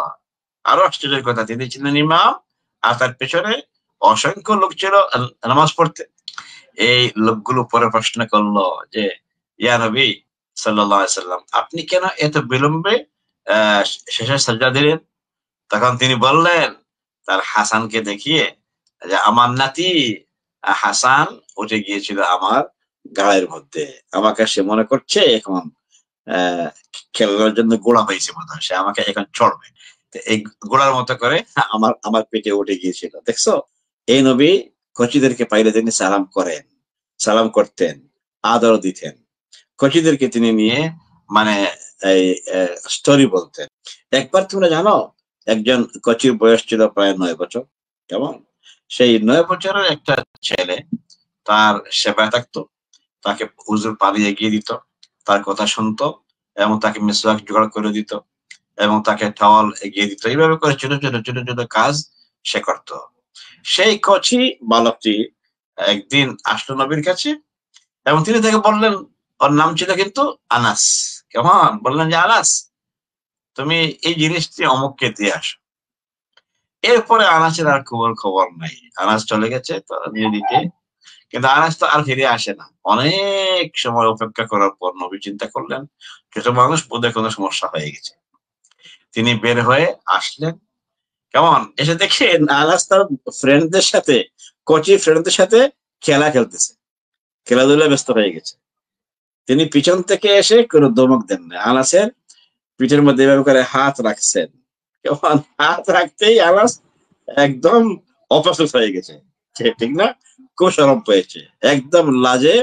আরো আশ্চর্যের কথা, তিনি ছিলেন ইমাম আর তার পেছনে অসংখ্য লোক ছিল নামাজ পড়তে। এই লোকগুলো পরে প্রশ্ন করলো যে ইয়া নবী সাল্লাল্লাহু আলাইহি সাল্লাম, আপনি কেন এত বিলম্বে শেষে সাজদা দিলেন? তখন তিনি বললেন তার হাসানকে দেখিয়ে যে আমার নাতি হাসান উঠে গিয়েছিল আমার গায়ের মধ্যে, আমাকে সে মনে করছে এখন খেলার জন্য গোড়া হয়েছে মনে হয়, সে আমাকে এখন চড়বে। এই গোড়ার মতো করে আমার পেটে উঠে গিয়েছিল। দেখছো, এই নবী কচিদেরকে পাইলে তিনি সালাম করতেন, আদর দিতেন। কচিদেরকে তিনি নিয়ে মানে এই স্টোরি বলতেন। একবার তোমরা জানো, একজন কচির বয়স ছিল প্রায় 9 বছর। কেমন সেই 9 বছরের একটা ছেলে তার সেবায় থাকতো, তাকে হুজুর পানি এগিয়ে দিত, তার কথা শুনতো এবং তাকে মিসওয়াক জোগাড় করে দিত এবং তাকে টাওয়াল এগিয়ে দিত। এইভাবে করে ছোট ছোট ছোট ছোট কাজ সে করত। সেই কচি বালকটি একদিন আসলো নবীর কাছে এবং তিনি তাকে বললেন, ওর নাম ছিল কিন্তু আনাস। কেমন বললেন যে আনাস, তুমি এই জিনিসটি অমুককে দিয়ে আসো। এরপরে আনাসের আর খবর নাই, আনাস চলে গেছে নিয়ে দিতে, কিন্তু আনাস তো আর ফিরে আসে না। অনেক সময় অপেক্ষা করার পর নবী চিন্তা করলেন ছোট মানুষ, বোধহয় কোনো সমস্যা হয়ে গেছে। তিনি বের হয়ে আসলেন, কেমন এসে দেখে আনাস তার ফ্রেন্ডদের সাথে কচি ফ্রেন্ডদের সাথে খেলতেছে, খেলাধুলা ব্যস্ত হয়ে গেছে। তিনি পিছন থেকে এসে কোনো ধমক দেন না, আনাসের পিঠের মধ্যে এভাবে করে হাত রাখছেন। কেমন হাত রাখতেই আনাস একদম অপ্রস্তুত হয়ে গেছে, ঠিক না? খুব শরম পেয়েছে, একদম লাজে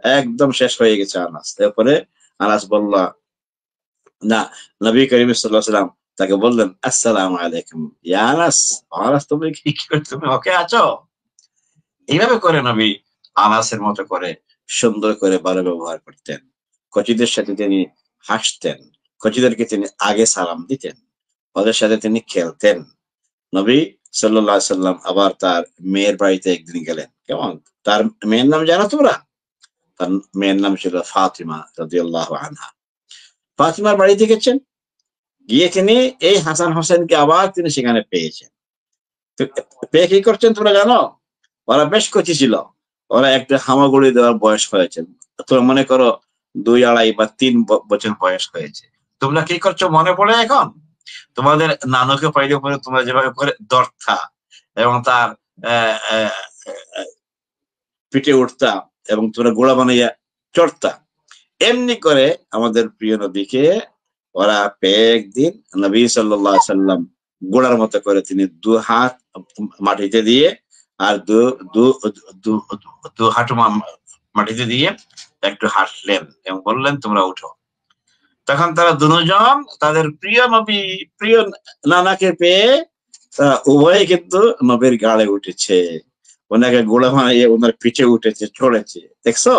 একদম শেষ হয়ে গেছে আনাস। তারপরে আনাস বলল না, নবী করিম সাল্লাল্লাহু আলাইহি ওয়াসাল্লাম তাকে বললেন আসসালামু আলাইকুম ইয়া আনাস। আনাস তুমি তুমি ওকে আছো? এইভাবে করে নবী আনাসের মতো করে সুন্দর করে ভালো ব্যবহার করতেন। কচিদের সাথে তিনি হাসতেন, কচিদেরকে তিনি আগে সালাম দিতেন, ওদের সাথে তিনি খেলতেন। নবী সাল্লাল্লাহু আলাইহি সাল্লাম আবার তার মেয়ের বাড়িতে একদিন গেলেন। কেমন তার মেয়ের নাম জানো তোমরা? তার মেয়ের নাম ছিল ফাতিমা রাদিয়াল্লাহু আনহা। ফাতিমার বাড়িতে গেছেন, গিয়ে তিনি এই হাসান হোসেনকে আবার তিনি সেখানে পেয়েছেন। পেয়ে কি করছেন তোমরা জানো? ওরা বেশ কচি ছিল, ওরা একটা হামাগুড়ি দেওয়ার বয়স হয়েছে। তোমরা মনে করো 2, 2.5 বা 3 বছর বয়স হয়েছে। তোমরা কি করছো মনে পড়ে এখন? তোমাদের নানুকে পাইলে পরে তোমরা যেভাবে করে দর্থা এবং তার পিঠে উঠতা এবং তোমরা গোড়া বানাইয়া চড়তা, এমনি করে আমাদের প্রিয় নবীকে ওরা পেয়ে একদিন নবী সাল্লাল্লাহু আলাইহি সাল্লাম গোড়ার মতো করে তিনি 2 হাত মাটিতে দিয়ে আর দু হাঁটু মাটিতে দিয়ে একটু হাঁটলেন এবং বললেন তোমরা উঠো। তখন তারা দুজন তাদের প্রিয় নবী প্রিয় নানাকে পেয়ে উভয়ে কিন্তু নবীর গাড়ে উঠেছে, ওনাকে গোড়া বানিয়ে ওনার পিঠে উঠেছে, চড়েছে। দেখছো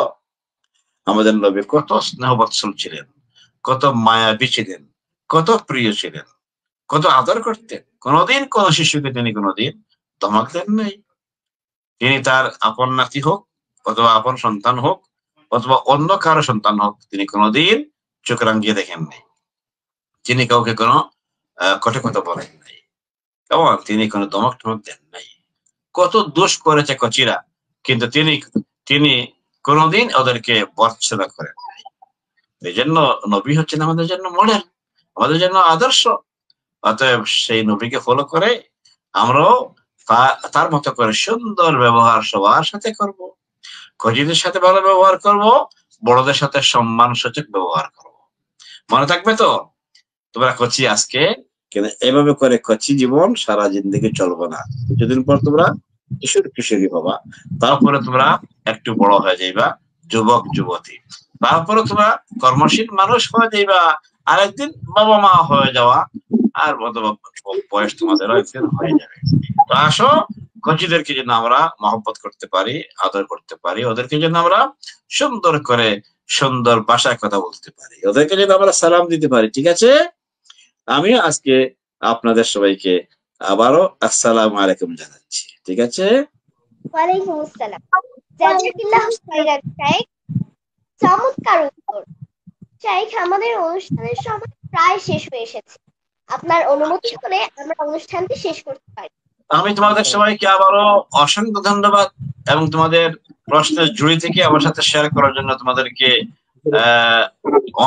আমাদের নবী কত স্নেহবৎসল ছিলেন, কত মায়াবী ছিলেন, কত প্রিয় ছিলেন, কত আদর করতেন। কোনোদিন কোন শিশুকে তিনি কোনোদিন ধমক দেন নাই। তিনি তার আপন নাতি হোক অথবা আপন সন্তান হোক অথবা অন্য কারো সন্তান হোক, তিনি কোনোদিন চোখ রাঙিয়ে দেখেন নাই। তিনি কাউকে কোনো কটু কথা বলেন নাই, কেমন তিনি কোনো ধমক টমক দেন নাই। কত দোষ করেছে কচিরা, কিন্তু তিনি কোনোদিন ওদেরকে বর্জনা করেন নাই। এই জন্য নবী হচ্ছেন আমাদের জন্য মডেল, আমাদের জন্য আদর্শ। অতএব সেই নবীকে ফলো করে আমরাও তার মতো করে সুন্দর ব্যবহার সবার সাথে করব, কচিদের সাথে ভালো ব্যবহার করব, বড়দের সাথে সম্মান সূচক ব্যবহার করব। মনে থাকবে তো তোমরা কচি আজকে, কিন্তু এভাবে করে কচি জীবন সারা জিন্দগি চলবো না। কিছুদিন পর তোমরা কিশোরী হবা, তারপরে তোমরা একটু বড় হয়ে যাইবা যুবক যুবতী, তারপরে তোমরা কর্মশীল মানুষ হয়ে যাইবা, আরেকদিন বাবা মা হয়ে যাওয়া, আর বয়স তোমাদের একদিন হয়ে যাবে। তো আসো, কচিদেরকে যেন আমরা মহব্বত করতে পারি, আদর করতে পারি, ওদেরকে যেন আমরা সুন্দর করে সুন্দর ভাষায় কথা বলতে পারি, ওদেরকে যেন আমরা সালাম দিতে পারি। ঠিক আছে? আমি আজকে আপনাদের সবাইকে আবারও আসসালামু আলাইকুম জানাচ্ছি। ঠিক আছে? ওয়ালাইকুম আসসালাম। জাযাকিল্লাহ খাইরান শাইখ, চমৎকার উত্তর। শাইখ, আমাদের অনুষ্ঠানের সময় প্রায় শেষ হয়ে এসেছে। আপনার অনুমতি হলে আমরা অনুষ্ঠানটি শেষ করতে পারি। আমি তোমাদের সবাইকে আবারও অসংখ্য ধন্যবাদ, এবং তোমাদের প্রশ্নের জুড়ি থেকে আমার সাথে শেয়ার করার জন্য তোমাদেরকে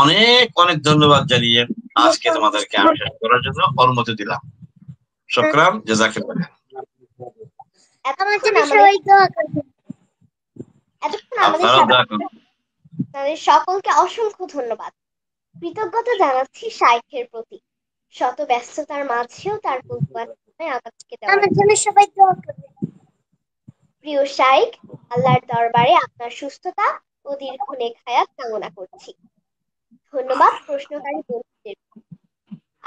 অনেক অনেক ধন্যবাদ জানিয়ে আজকে তোমাদেরকে আমি শেষ করার জন্য অনুমতি দিলাম। শুকরান, জাযাকাল্লাহ। এতক্ষণ আমাদের আপনাদের সকলকে অসংখ্য ধন্যবাদ, কৃতজ্ঞতা জানাচ্ছি শাইখের প্রতি। শত ব্যস্ততার মাঝেও তার মূল্যবান সময় আমাদেরকে দেওয়ার জন্য। প্রিয় শাইখ, আল্লাহর দরবারে আপনার সুস্থতা ও দীর্ঘ নেক হায়াত কামনা করছি। ধন্যবাদ প্রশ্নকারী বন্ধুদের।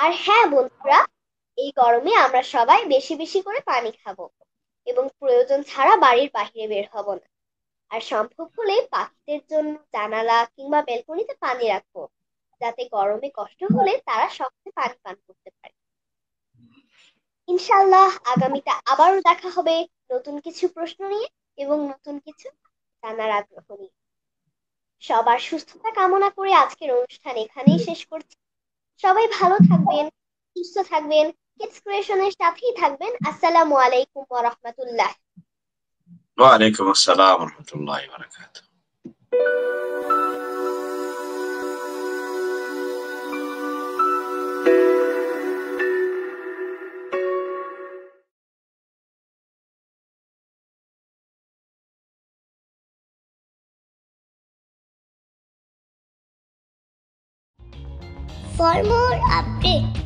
আর হ্যাঁ বন্ধুরা, এই গরমে আমরা সবাই বেশি বেশি করে পানি খাবো এবং প্রয়োজন ছাড়া বাড়ির বাইরে বের হব না। আর সম্ভব হলে পাখিদের জন্য জানালা কিংবা ব্যালকনিতে পানি রাখবো, যাতে গরমে কষ্ট হলে তারা সহজে পানি পান করতে পারে। ইনশাআল্লাহ আগামীতে আবারও দেখা হবে নতুন কিছু প্রশ্ন নিয়ে এবং নতুন কিছু জানার আগ্রহ নিয়ে। সবার সুস্থতা কামনা করে আজকের অনুষ্ঠান এখানেই শেষ করছি। সবাই ভালো থাকবেন, সুস্থ থাকবেন, কিডস ক্রিয়েশনের সাথেই থাকবেন। আসসালামু আলাইকুম ওয়া রাহমাতুল্লাহ। ওয়া আলাইকুম আসসালাম ওয়া রাহমাতুল্লাহি ওয়া বারাকাতুহু। For more updates